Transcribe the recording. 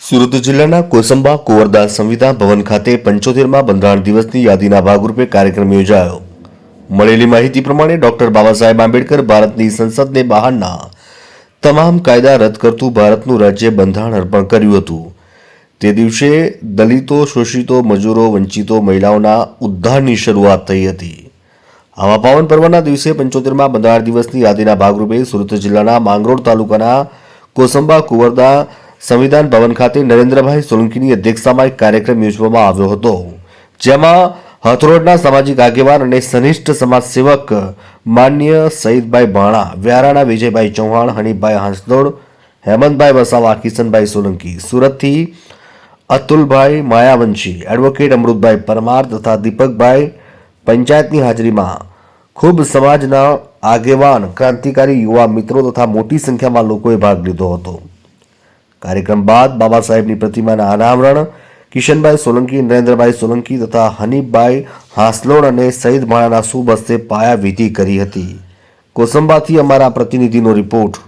સુરત જિલ્લાના કોસંબા કુંવરદાસ સંવિધાન ભવન ખાતે 75મા બંધારણ દિવસની યાદીના ભાગરૂપે કાર્યક્રમ યોજાયો। મળેલી માહિતી પ્રમાણે ડોક્ટર બાબા સાહેબ આંબેડકર ભારતની સંસદને બહારના તમામ કાયદા રદ કરતું ભારતનું રાજ્ય બંધારણ અર્પણ કર્યું હતું। તે દિવસે દલિતો, શોષિતો, મજૂરો, વંચિતો, મહિલાઓના ઉદ્ધારની શરૂઆત થઈ હતી। આવા પાવન પર્વના દિવસે 75મા બંધારણ દિવસની યાદીના ભાગરૂપે સુરત જિલ્લાના માંગરોળ તાલુકાના કોસંબા કુંવરદા સંવિધાન ભવન ખાતે નરેન્દ્રભાઈ સોલંકીની અધ્યક્ષતામાં એક કાર્યક્રમ યોજવામાં આવ્યો હતો, જેમાં હથરોડના સામાજિક આગેવાન અને સનિષ્ઠ સમાજ સેવક માન્ય સઈદભાઈ ભાણા, વ્યારાના વિજયભાઈ ચૌહાણ, હનીફભાઈ હાંસદોડ, હેમંતભાઈ વસાવા, કિશનભાઈ સોલંકી, સુરતથી અતુલભાઈ માયાવંશી, એડવોકેટ અમૃતભાઈ પરમાર તથા દીપકભાઈ પંચાયતની હાજરીમાં ખૂબ સમાજના આગેવાન, ક્રાંતિકારી યુવા મિત્રો તથા મોટી સંખ્યામાં લોકોએ ભાગ લીધો હતો। કાર્યક્રમ બાદ બાબા સાહેબની પ્રતિમાના અનાવરણ કિશનભાઈ સોલંકી, નરેન્દ્રભાઈ સોલંકી તથા હનીફભાઈ હાંસલોડ અને સઈદ ભાણાના શુભ હસ્તે પાયા વિધિ કરી હતી। કોસંબાથી અમારા પ્રતિનિધિનો રિપોર્ટ।